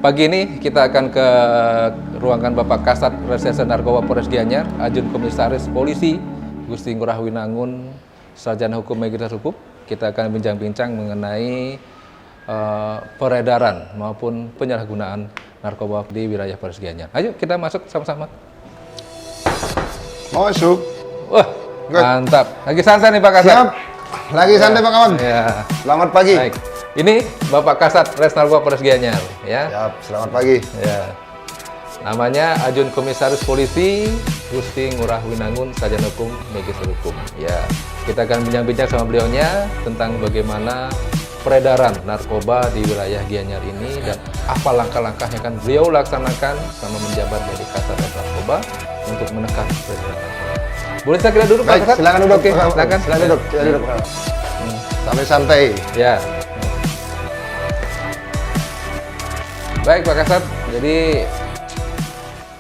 Pagi ini kita akan ke ruangan Bapak Kasat Reserse Narkoba Polres Gianyar, Ajun Komisaris Polisi Gusti Ngurah Winangun, Sarjana Hukum Magister Hukum. Kita akan bincang-bincang mengenai peredaran maupun penyalahgunaan narkoba di wilayah Polres Gianyar. Ayo kita masuk sama-sama. Masuk. Wah, mantap. Lagi santai nih Pak Kasat. Siap. Lagi santai Pak Kawan. Ya. Selamat pagi. Baik. Ini Bapak Kasat Res Narkoba Polres Gianyar, ya. Siap. Selamat pagi. Ya. Namanya Ajun Komisaris Polisi Gusti Ngurah Winangun, Sarjana Hukum Magister Hukum. Ya. Kita akan bincang-bincang sama beliaunya tentang bagaimana peredaran narkoba di wilayah Gianyar ini dan apa langkah-langkah yang akan beliau laksanakan selama menjabat jadi Kasat Res Narkoba untuk menekan peredaran narkoba. Boleh saya kira duduk Pak Baik, Kasat? silakan duduk. Oke, silakan. Silakan duduk. Silakan duduk. Sampai santai. Ya. Baik Pak Kasat, jadi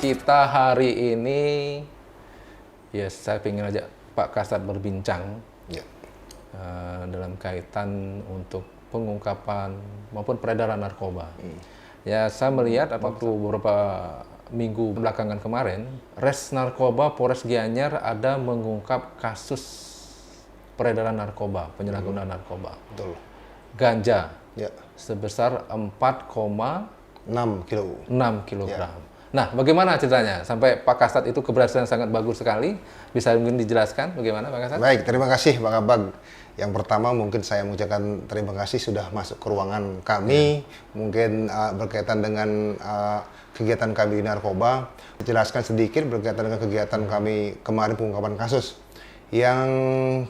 kita hari ini ya saya ingin aja Pak Kasat berbincang Ya. dalam kaitan untuk pengungkapan maupun peredaran narkoba. Ya saya melihat waktu beberapa minggu belakangan kemarin, Res Narkoba Polres Gianyar ada mengungkap kasus peredaran narkoba, penyalahgunaan narkoba. Betul. Ganja Ya. sebesar 6 kilo. 4,6 kilogram. Nah, bagaimana ceritanya sampai Pak Kasat itu keberhasilan sangat bagus sekali? Bisa mungkin dijelaskan bagaimana Pak Kasat? Baik, terima kasih Pak Abang. Yang pertama mungkin saya mengucapkan terima kasih sudah masuk ke ruangan kami, mungkin berkaitan dengan kegiatan kami di narkoba. Jelaskan sedikit berkaitan dengan kegiatan kami kemarin pengungkapan kasus. Yang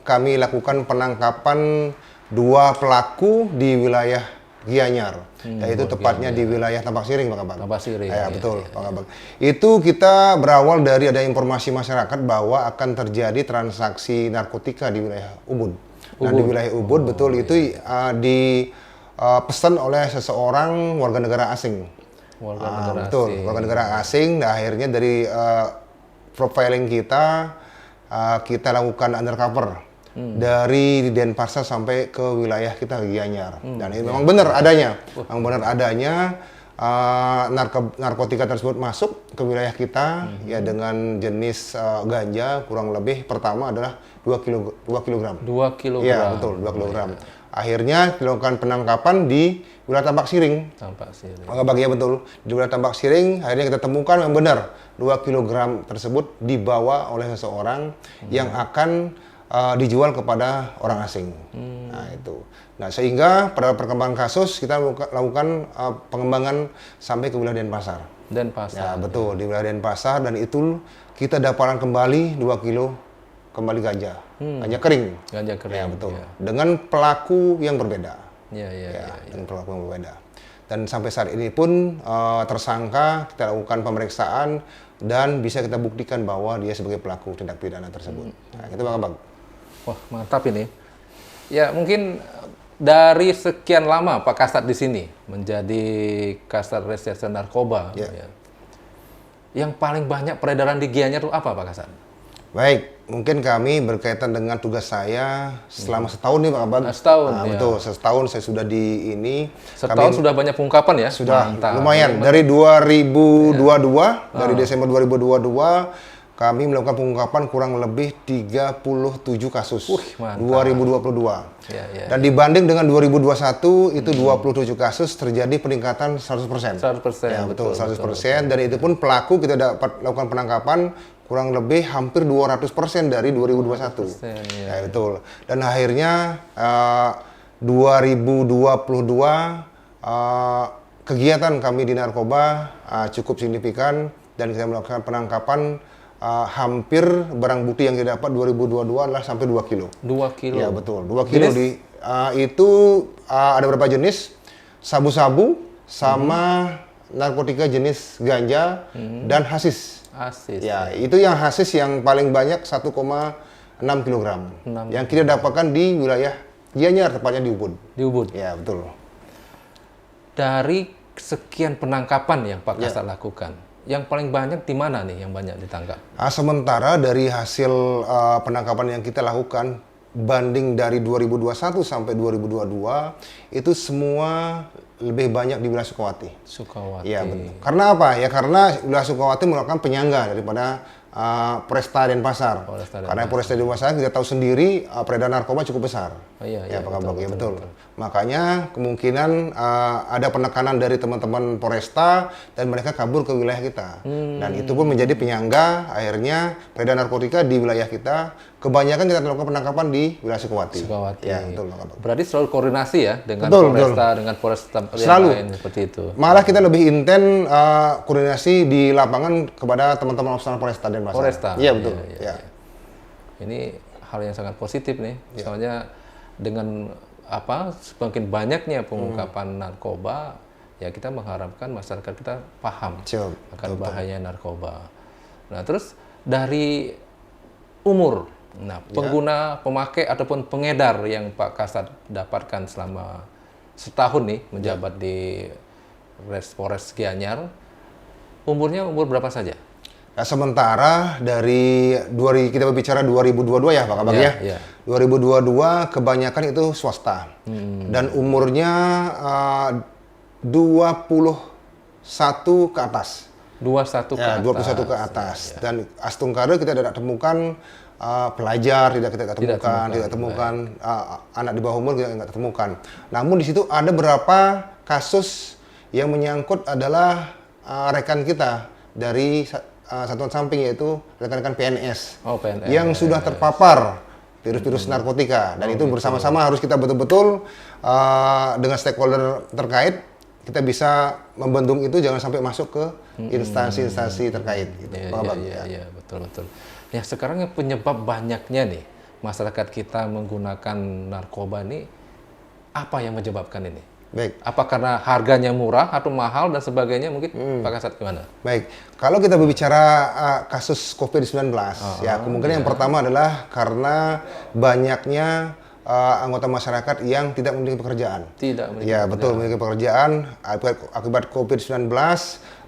kami lakukan penangkapan 2 pelaku di wilayah Gianyar, yaitu tepatnya di wilayah Tambak Siring, Pak Abang. Tambak Siring, Ya, ya, betul, Pak Abang. Itu kita berawal dari ada informasi masyarakat bahwa akan terjadi transaksi narkotika di wilayah Ubud. Nah, di wilayah Ubud, betul, itu dipesan oleh seseorang warga negara asing. Warga negara Betul, asing. warga negara asing. Nah, akhirnya dari profiling kita, kita lakukan undercover. Dari Denpasar sampai ke wilayah kita Gianyar, dan ini memang benar adanya, memang benar adanya narkotika tersebut masuk ke wilayah kita ya dengan jenis ganja kurang lebih pertama adalah 2 kilogram. 2 kilogram. Iya betul 2 kilogram. Akhirnya dilakukan penangkapan di wilayah Tambak Siring. Tambak Siring. Bagian betul di wilayah Tambak Siring, akhirnya kita temukan yang benar 2 kilogram tersebut dibawa oleh seseorang yang akan dijual kepada orang asing. Nah itu. Nah sehingga pada perkembangan kasus kita lakukan pengembangan sampai ke wilayah Denpasar. Denpasar. Ya betul di wilayah Denpasar, dan itu kita dapatkan kembali 2 kilo kembali ganja, ganja kering. Ganja kering. Ya betul. Ya. Dengan pelaku yang berbeda. Ya. Dengan pelaku yang berbeda. Dan sampai saat ini pun tersangka kita lakukan pemeriksaan dan bisa kita buktikan bahwa dia sebagai pelaku tindak pidana tersebut. Nah itu Bang. Wah, mantap ini. Ya, mungkin dari sekian lama Pak Kasat di sini menjadi Kasat Reserse Narkoba, Ya. ya. Yang paling banyak peredaran di Gianyar itu apa Pak Kasat? Baik, mungkin kami berkaitan dengan tugas saya selama setahun nih Pak Abang. Setahun, Nah, ya. betul, setahun saya sudah di ini. Setahun sudah banyak pengungkapan ya? Sudah Mantap. lumayan. Dari 2022, dari Desember 2022, kami melakukan pengungkapan kurang lebih 37 kasus. Mantap. 2022. Ya. Dan dibanding dengan 2021, itu 27 kasus terjadi peningkatan 100%. 100%. Ya, betul, 100%. Dan itu pun pelaku kita dapat lakukan penangkapan kurang lebih hampir 200% dari 2021. 200%, ya. Ya, betul. Dan akhirnya 2022 kegiatan kami di narkoba cukup signifikan, dan kita melakukan penangkapan hampir barang bukti yang kita dapat 2022 adalah sampai 2 kilo. 2 kilo. Ya betul, 2 kilo itu ada beberapa jenis, sabu-sabu sama narkotika jenis ganja dan hasis. Hasis. Ya, itu yang hasis yang paling banyak 1,6 kilogram. Yang kita dapatkan di wilayah Gianyar, tepatnya di Ubud. Di Ubud. Ya, betul. Dari sekian penangkapan yang Pak Kasat lakukan, yang paling banyak di mana nih yang banyak ditangkap? Sementara dari hasil penangkapan yang kita lakukan, banding dari 2021 sampai 2022, itu semua lebih banyak di wilayah Sukawati. Sukawati. Iya betul. Karena apa? Ya karena wilayah Sukawati merupakan penyangga daripada Polresta Denpasar. Karena Polresta Denpasar kita tahu sendiri peredaran narkoba cukup besar. Oh, iya, ya, iya, betul. Makanya kemungkinan ada penekanan dari teman-teman Polresta dan mereka kabur ke wilayah kita. Dan itu pun menjadi penyangga akhirnya peredaran narkotika di wilayah kita. Kebanyakan kita melakukan penangkapan di wilayah Sukawati. Ya, betul. Berarti selalu koordinasi ya dengan Polresta, dengan Polresta selalu yang lain seperti itu. Malah kita lebih intens koordinasi di lapangan kepada teman-teman operasional Polresta Denpasar. Polresta. Iya betul. Ya. Ini hal yang sangat positif nih. Soalnya dengan semakin banyaknya pengungkapan narkoba, ya kita mengharapkan masyarakat kita paham akan bahaya narkoba. Nah, terus dari umur, pengguna, pemakai ataupun pengedar yang Pak Kasat dapatkan selama setahun nih menjabat di Polres Gianyar, umurnya umur berapa saja? Nah, sementara dari kita berbicara 2022 ya Pak Kabak ya. 2022 kebanyakan itu swasta. Dan umurnya 21 ke atas. 21 ke atas. 21 ke atas. Dan Astungkare kita tidak temukan pelajar, tidak temukan anak di bawah umur tidak temukan. Namun di situ ada beberapa kasus yang menyangkut adalah rekan kita dari satuan samping, yaitu rekan-rekan PNS, yang sudah terpapar virus-virus narkotika, dan itu bersama-sama harus kita betul-betul dengan stakeholder terkait kita bisa membendung itu jangan sampai masuk ke instansi-instansi terkait. Gitu. Iya, betul. Ya, sekarang yang penyebab banyaknya nih masyarakat kita menggunakan narkoba ini, apa yang menyebabkan ini? Baik. Apa karena harganya murah atau mahal dan sebagainya, mungkin Pak Kasat gimana? Baik, kalau kita berbicara kasus COVID-19, ya kemungkinan yang pertama adalah karena banyaknya anggota masyarakat yang tidak memiliki pekerjaan. Memiliki pekerjaan akibat COVID-19,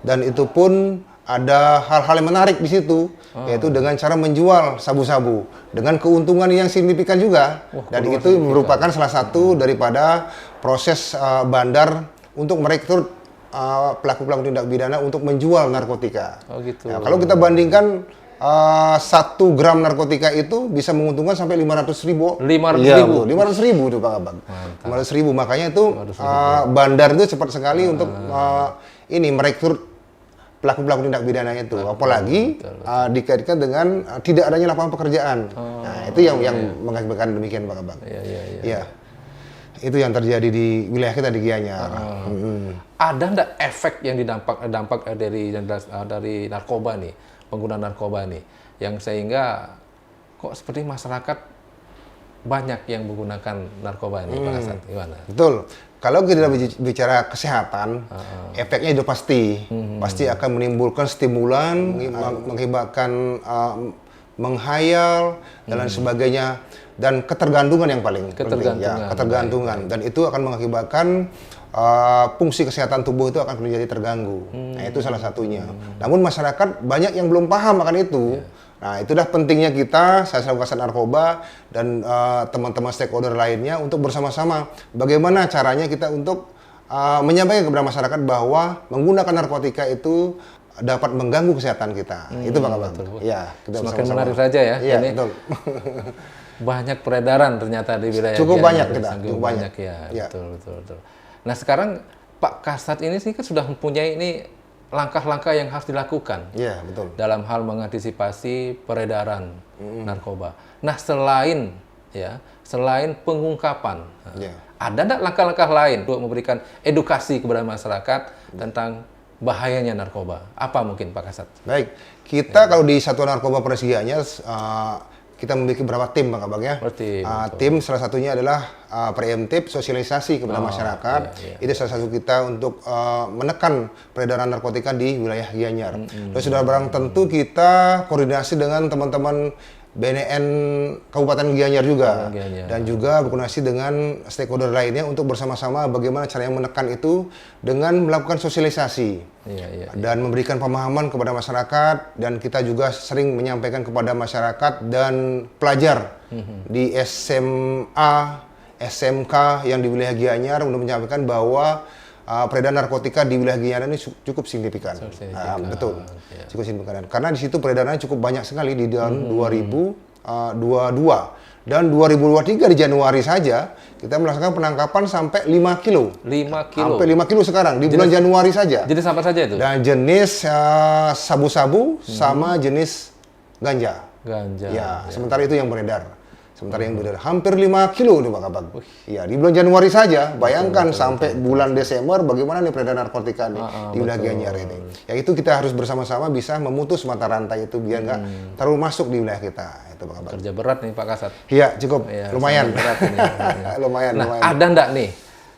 dan itu pun ada hal-hal yang menarik di situ, yaitu dengan cara menjual sabu-sabu dengan keuntungan yang signifikan juga. Dan itu merupakan salah satu daripada proses bandar untuk merekrut pelaku-pelaku tindak pidana untuk menjual narkotika. Nah, kalau kita bandingkan 1 gram narkotika itu bisa menguntungkan sampai 500.000. 500.000 itu Pak Abang. 500.000, makanya itu bandar itu cepat sekali untuk merekrut pelaku-pelaku tindak pidana itu, apalagi dikaitkan dengan tidak adanya lapangan pekerjaan. Nah, itu yang mengakibatkan demikian Pak Abang. Iya. Itu yang terjadi di wilayah kita di Gianyar. Ada nggak efek yang dampak dari narkoba nih, pengguna narkoba nih, yang sehingga kok seperti masyarakat banyak yang menggunakan narkoba ini, Pak Kasat? Gimana? Betul. Kalau kita bicara kesehatan, efeknya itu pasti akan menimbulkan stimulan, mengakibatkan menghayal dan lain sebagainya, dan ketergantungan yang paling penting, ketergantungan. Dan itu akan mengakibatkan fungsi kesehatan tubuh itu akan menjadi terganggu. Nah, itu salah satunya. Namun masyarakat banyak yang belum paham akan itu. Nah, itulah pentingnya kita, saya selaku Kasat Narkoba dan teman-teman stakeholder lainnya untuk bersama-sama bagaimana caranya kita untuk menyampaikan kepada masyarakat bahwa menggunakan narkotika itu dapat mengganggu kesehatan kita. Itu Pak Abang. Ya, kita semakin menarik saja ya. Iya, betul. Banyak peredaran ternyata di wilayah cukup banyak cukup banyak ya. Betul. Nah, sekarang Pak Kasat ini sih kan sudah mempunyai ini langkah-langkah yang harus dilakukan dalam hal mengantisipasi peredaran narkoba. Nah, selain pengungkapan, ada nggak langkah-langkah lain untuk memberikan edukasi kepada masyarakat tentang bahayanya narkoba? Apa mungkin Pak Kasat? Baik, kita kalau di Satuan Narkoba Polres Gianyar kita memiliki beberapa tim Pak Abang ya. Tim salah satunya adalah preemptif sosialisasi kepada masyarakat. Itu salah satu kita untuk menekan peredaran narkotika di wilayah Gianyar. Dan sudah barang tentu kita koordinasi dengan teman-teman BNN Kabupaten Gianyar juga, dan juga berkoordinasi dengan stakeholder lainnya untuk bersama-sama bagaimana caranya menekan itu dengan melakukan sosialisasi dan memberikan pemahaman kepada masyarakat, dan kita juga sering menyampaikan kepada masyarakat dan pelajar di SMA, SMK yang di wilayah Gianyar untuk menyampaikan bahwa peredaran narkotika di wilayah Gianyar ini cukup signifikan. Betul, ya. cukup signifikan. Karena di situ peredarannya cukup banyak sekali di tahun 2022 dan 2023 di Januari saja kita melaksanakan penangkapan sampai 5 kilo. 5 kilo. Sampai 5 kilo sekarang di bulan Januari saja. Jenis apa saja itu? Dan jenis sabu-sabu sama jenis ganja. Ganja. Ya, sementara itu yang beredar. Sementara yang beredar hampir 5 kilo nih Pak Kabag. Ya, di bulan Januari saja, bayangkan sampai bulan Desember bagaimana nih peredaran narkotika nih di wilayah Gianyar ini. Ya itu kita harus bersama-sama bisa memutus mata rantai itu biar nggak terlalu masuk di wilayah kita. Itu Pak Kabag. Kerja berat nih Pak Kasat. Iya, cukup. Ya, lumayan. berat ini. lumayan, Nah, lumayan. ada nggak nih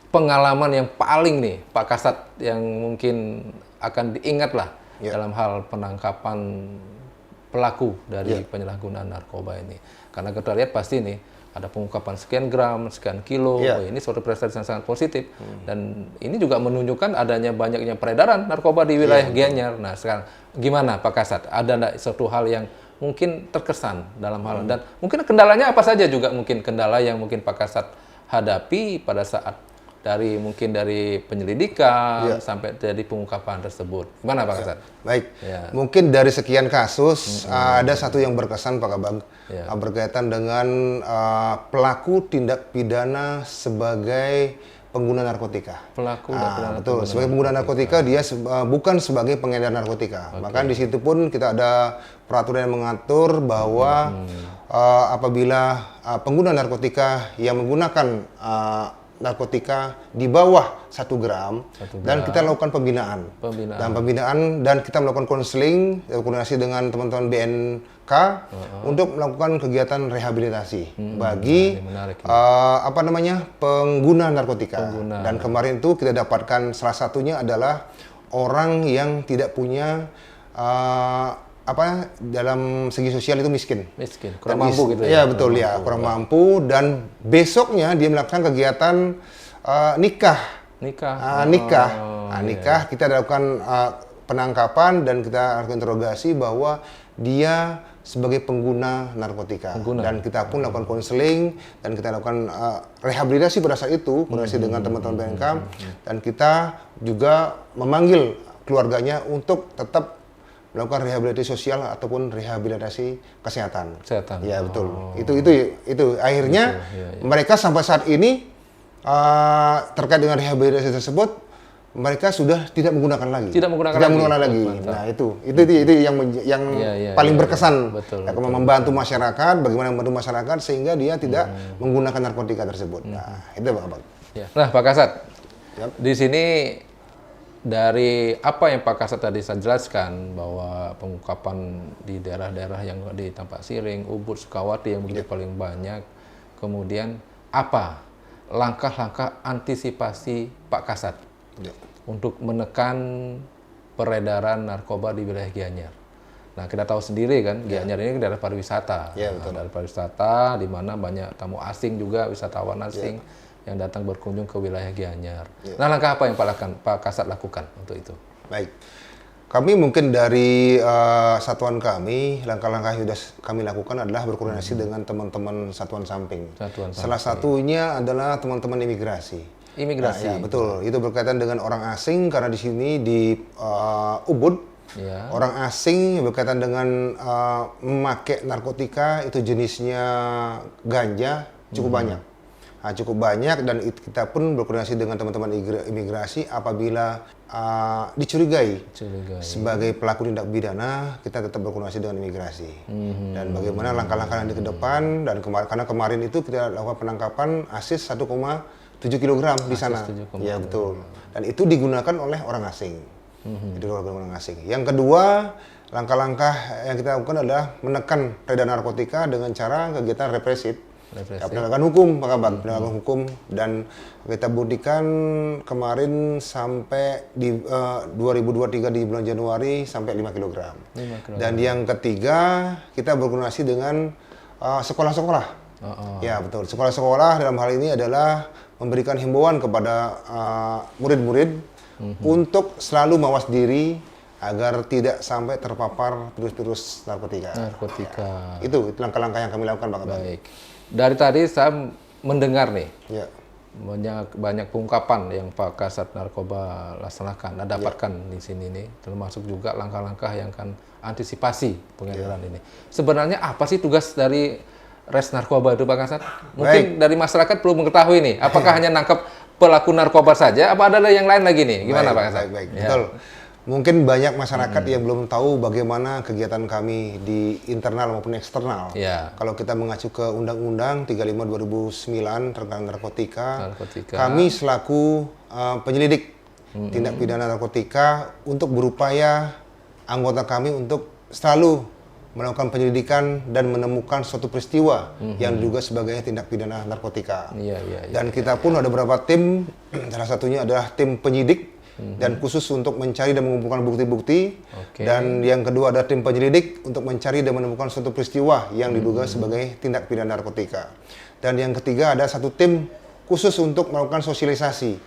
pengalaman yang paling nih Pak Kasat yang mungkin akan diingat lah dalam hal penangkapan pelaku dari penyalahgunaan narkoba ini? Karena kita lihat pasti nih ada pengungkapan sekian gram, sekian kilo. Oh, ini suatu prestasi yang sangat positif dan ini juga menunjukkan adanya banyaknya peredaran narkoba di wilayah Gianyar. Nah, sekarang gimana Pak Kasat? Ada nggak suatu hal yang mungkin terkesan dalam hal dan mungkin kendalanya apa saja juga mungkin kendala yang mungkin Pak Kasat hadapi pada saat dari penyelidikan sampai dari pengungkapan tersebut. Gimana Pak Kasat? Baik, mungkin dari sekian kasus ada satu yang berkesan Pak Kabag berkaitan dengan pelaku tindak pidana sebagai pengguna narkotika. Pelaku betul, sebagai pengguna narkotika dia bukan sebagai pengedar narkotika. Maka di situ pun kita ada peraturan yang mengatur bahwa apabila pengguna narkotika yang menggunakan narkotika di bawah 1 gram, dan kita lakukan pembinaan. Dan kita melakukan konseling koordinasi dengan teman-teman BNK untuk melakukan kegiatan rehabilitasi bagi pengguna narkotika. Dan kemarin itu kita dapatkan salah satunya adalah orang yang tidak punya dalam segi sosial itu miskin, kurang mampu gitu ya. Betul ya, kurang mampu, dan besoknya dia melakukan kegiatan nikah. Kita lakukan penangkapan dan kita lakukan interogasi bahwa dia sebagai pengguna narkotika. Dan kita pun lakukan konseling dan kita lakukan rehabilitasi pada saat itu, koordinasi dengan teman-teman BNK, dan kita juga memanggil keluarganya untuk tetap melakukan rehabilitasi sosial ataupun rehabilitasi kesehatan. Ya betul. Itu akhirnya mereka sampai saat ini terkait dengan rehabilitasi tersebut mereka sudah tidak menggunakan lagi. Tidak menggunakan lagi. Nah itu yang paling berkesan. Membantu masyarakat, bagaimana membantu masyarakat sehingga dia tidak menggunakan narkotika tersebut. Nah itu Pak Kabag. Nah Pak Kasat, di sini dari apa yang Pak Kasat tadi saya jelaskan bahwa pengungkapan di daerah-daerah yang di Tampak Siring, Ubud, Sukawati yang begitu paling banyak, kemudian apa langkah-langkah antisipasi Pak Kasat untuk menekan peredaran narkoba di wilayah Gianyar? Nah kita tahu sendiri kan Gianyar ini daerah pariwisata, daerah pariwisata di mana banyak tamu asing juga, wisatawan asing yang datang berkunjung ke wilayah Gianyar. Nah, langkah apa yang Pak Kasat lakukan untuk itu? Baik, kami mungkin dari satuan kami, langkah-langkah yang sudah kami lakukan adalah berkoordinasi dengan teman-teman satuan samping. Salah satunya adalah teman-teman imigrasi. Ya, betul, itu berkaitan dengan orang asing karena di sini di Ubud, orang asing berkaitan dengan memakai narkotika itu jenisnya ganja cukup banyak. Cukup banyak, dan kita pun berkoordinasi dengan teman-teman imigrasi apabila dicurigai sebagai pelaku tindak pidana, kita tetap berkoordinasi dengan imigrasi. Dan bagaimana langkah-langkah nanti ke depan, dan karena kemarin itu kita lakukan penangkapan asis 1,7 kg di sana. Ya betul. Dan itu digunakan oleh orang asing. Itu orang asing. Yang kedua, langkah-langkah yang kita lakukan adalah menekan peredaran narkotika dengan cara kegiatan represif. Penegakan hukum, Pak Kabag, penegakan hukum, dan kita buktikan kemarin sampai di 2023 di bulan Januari sampai 5 kg. Dan yang ketiga, kita berkoordinasi dengan sekolah-sekolah. Ya betul, sekolah-sekolah dalam hal ini adalah memberikan himbauan kepada murid-murid untuk selalu mawas diri agar tidak sampai terpapar virus narkotika. Itu langkah-langkah yang kami lakukan, Pak Kabag. Baik. Dari tadi saya mendengar nih, banyak pengungkapan yang Pak Kasat Narkoba laksanakan, dapatkan di sini nih, termasuk juga langkah-langkah yang akan antisipasi pengedaran ini. Sebenarnya apa sih tugas dari Res Narkoba itu Pak Kasat? Mungkin dari masyarakat perlu mengetahui nih, apakah hanya nangkap pelaku narkoba saja, apa ada yang lain lagi nih? Gimana Pak Kasat? Baik. Betul. Mungkin banyak masyarakat yang belum tahu bagaimana kegiatan kami di internal maupun eksternal. Kalau kita mengacu ke Undang-Undang 35 2009 tentang narkotika, kami selaku penyelidik tindak pidana narkotika untuk berupaya anggota kami untuk selalu melakukan penyelidikan dan menemukan suatu peristiwa yang juga sebagai tindak pidana narkotika. Dan kita pun ada beberapa tim, salah satunya adalah tim penyidik dan khusus untuk mencari dan mengumpulkan bukti-bukti. Dan yang kedua ada tim penyelidik untuk mencari dan menemukan suatu peristiwa yang diduga sebagai tindak pidana narkotika. Dan yang ketiga ada satu tim khusus untuk melakukan sosialisasi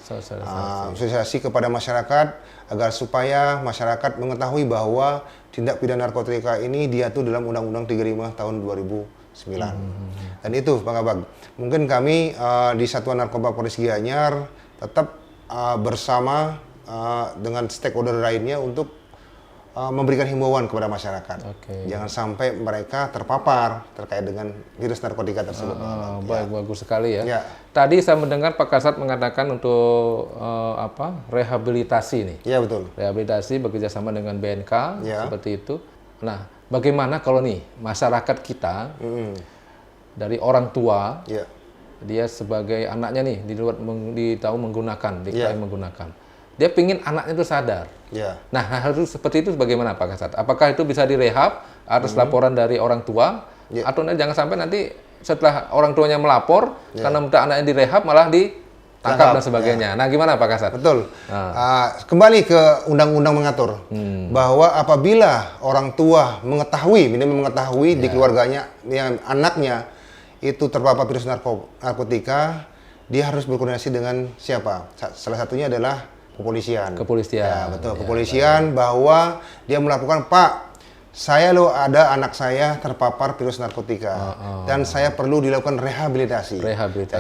kepada masyarakat agar supaya masyarakat mengetahui bahwa tindak pidana narkotika ini diatur dalam Undang-Undang 35 tahun 2009. Dan itu Pak Kabag, mungkin kami di Satuan Narkoba Polres Gianyar tetap bersama dengan stakeholder lainnya untuk memberikan himbauan kepada masyarakat. Jangan sampai mereka terpapar terkait dengan virus narkotika tersebut. Bagus sekali ya. Tadi saya mendengar Pak Kasat mengatakan untuk rehabilitasi nih. Iya betul. Rehabilitasi bekerjasama dengan BNK seperti itu. Nah, bagaimana kalau nih masyarakat kita dari orang tua, dia sebagai anaknya nih ditahu menggunakan, diketahui menggunakan. Dia pingin anaknya itu sadar. Nah, harus seperti itu bagaimana Pak Kasat? Apakah itu bisa direhab atas laporan dari orang tua? Atau jangan sampai nanti setelah orang tuanya melapor, karena minta anaknya direhab malah ditangkap dan sebagainya. Nah, gimana Pak Kasat? Betul. Kembali ke undang-undang mengatur bahwa apabila orang tua mengetahui, minimal mengetahui di keluarganya, yang anaknya itu terpapar virus narkotika, dia harus berkoordinasi dengan siapa? Salah satunya adalah kepolisian. Ya, betul. Kepolisian bahwa dia melakukan, Pak, saya ada anak saya terpapar virus narkotika dan saya perlu dilakukan rehabilitasi.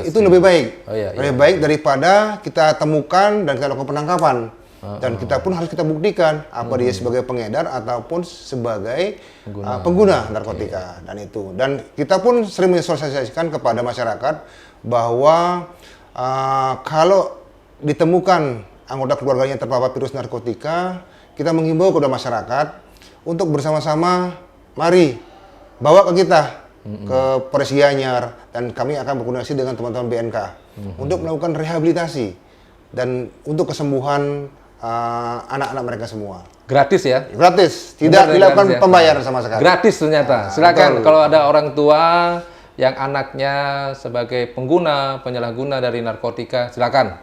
Itu lebih baik. Lebih baik daripada kita temukan dan kita lakukan penangkapan. Dan kita pun harus kita buktikan apa dia sebagai pengedar ataupun sebagai pengguna narkotika dan kita pun sering mensosialisasikan kepada masyarakat bahwa kalau ditemukan anggota keluarganya terpapar virus narkotika, kita menghimbau kepada masyarakat untuk bersama-sama mari bawa ke kita ke Polres Gianyar dan kami akan berkoordinasi dengan teman-teman BNK untuk melakukan rehabilitasi dan untuk kesembuhan anak-anak mereka semua. Gratis ya? Gratis, tidak dilakukan pembayaran sama sekali. Gratis ternyata. Silakan kalau ada orang tua yang anaknya sebagai pengguna, penyalahguna dari narkotika, silakan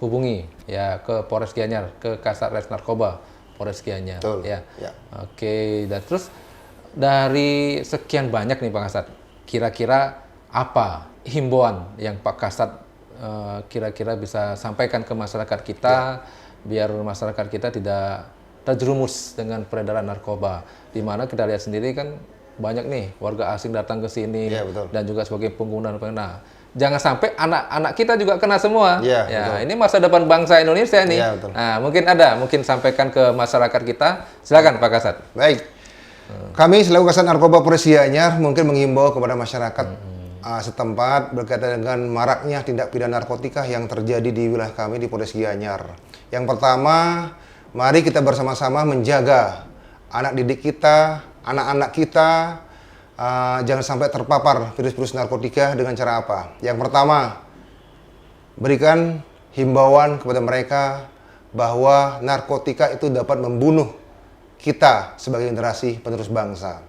hubungi ya ke Polres Gianyar, ke Kasat Res Narkoba Polres Gianyar. Oke, dan terus dari sekian banyak nih Pak Kasat, kira-kira apa himbauan yang Pak Kasat kira-kira bisa sampaikan ke masyarakat kita biar masyarakat kita tidak terjerumus dengan peredaran narkoba, di mana kita lihat sendiri kan banyak nih warga asing datang ke sini dan juga sebagai pengguna. Nah, jangan sampai anak-anak kita juga kena semua. Ini masa depan bangsa Indonesia nih. Nah, mungkin sampaikan ke masyarakat kita. Silakan Pak Kasat. Baik. Kami selaku Kasat Narkoba Polres Gianyar mungkin menghimbau kepada masyarakat setempat berkaitan dengan maraknya tindak pidana narkotika yang terjadi di wilayah kami di Polres Gianyar. Yang pertama, mari kita bersama-sama menjaga anak didik kita, anak-anak kita jangan sampai terpapar virus-virus narkotika dengan cara apa? Yang pertama, berikan himbauan kepada mereka bahwa narkotika itu dapat membunuh kita sebagai generasi penerus bangsa.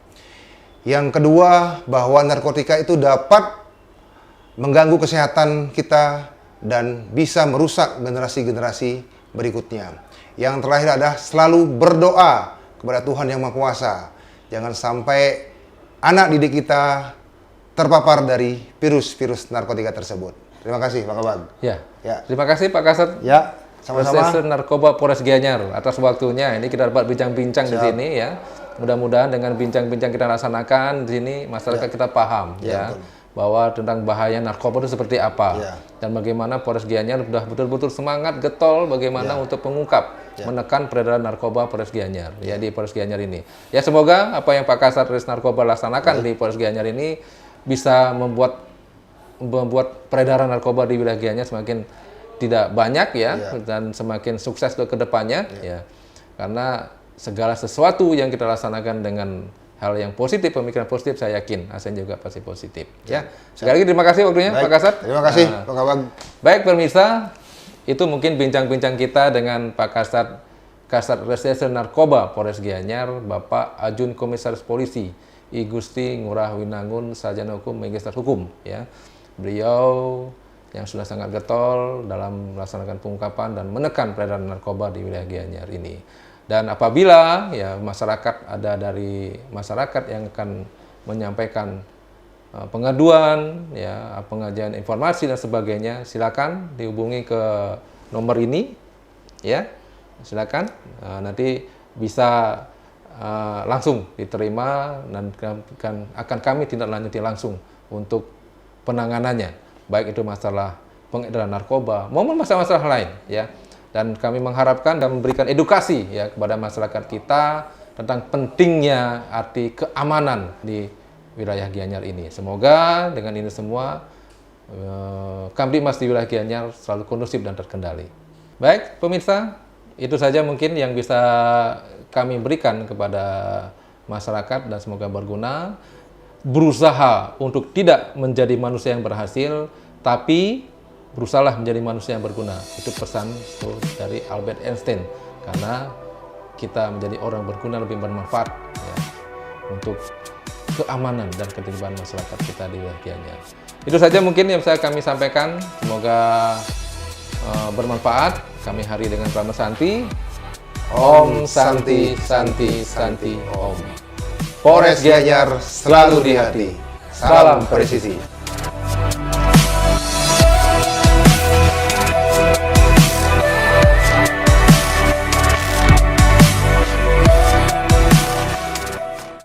Yang kedua, bahwa narkotika itu dapat mengganggu kesehatan kita dan bisa merusak generasi-generasi berikutnya. Yang terakhir adalah selalu berdoa kepada Tuhan Yang Maha Kuasa. Jangan sampai anak didik kita terpapar dari virus-virus narkotika tersebut. Terima kasih Pak Kabag. Terima kasih Pak Kasat. Sama-sama. Profesor Narkoba Polres Gianyar atas waktunya. Ini kita dapat bincang-bincang di sini ya. Mudah-mudahan dengan bincang-bincang kita laksanakan di sini masyarakat kita paham bahwa tentang bahaya narkoba itu seperti apa, Ya. dan bagaimana Polres Gianyar sudah betul-betul semangat getol bagaimana untuk mengungkap, menekan peredaran narkoba Polres Gianyar, ya di Polres Gianyar ini. Ya semoga apa yang Pak Kasat Res Narkoba laksanakan di Polres Gianyar ini bisa membuat peredaran narkoba di wilayah Gianyar semakin tidak banyak ya, dan semakin sukses ke depannya ya. Karena segala sesuatu yang kita laksanakan dengan hal yang positif, pemikiran positif, saya yakin ASN juga pasti positif. Ya. Sekali lagi terima kasih waktunya Baik, Pak Kasat. terima kasih Pak Kabag. Baik pemirsa, itu mungkin bincang-bincang kita dengan Pak Kasat Reserse Narkoba Polres Gianyar, Bapak Ajun Komisaris Polisi I Gusti Ngurah Winangun, Sarjana Hukum, Magister Hukum. Ya. Beliau yang sudah sangat getol dalam melaksanakan pengungkapan dan menekan peredaran narkoba di wilayah Gianyar ini. Dan apabila ya masyarakat ada dari masyarakat yang akan menyampaikan pengaduan, ya pengajian informasi dan sebagainya, silakan dihubungi ke nomor ini, ya silakan nanti bisa langsung diterima dan akan kami tindak lanjuti langsung untuk penanganannya, baik itu masalah pengedaran narkoba maupun masalah-masalah lain, ya. Dan kami mengharapkan dan memberikan edukasi ya kepada masyarakat kita tentang pentingnya arti keamanan di wilayah Gianyar ini. Semoga dengan ini semua Kamtibmas di wilayah Gianyar selalu kondusif dan terkendali. Baik pemirsa, itu saja mungkin yang bisa kami berikan kepada masyarakat dan semoga berguna. Berusaha untuk tidak menjadi manusia yang berhasil, tapi berusahalah menjadi manusia yang berguna. Itu pesan dari Albert Einstein. Karena kita menjadi orang berguna lebih bermanfaat ya, untuk keamanan dan ketertiban masyarakat kita di wilayah Gianyar. Itu saja mungkin yang bisa kami sampaikan. Semoga bermanfaat. Kami hari dengan Prama Santi. Om Santi Santi Santi Om. Polres Gianyar selalu di hati. Salam presisi.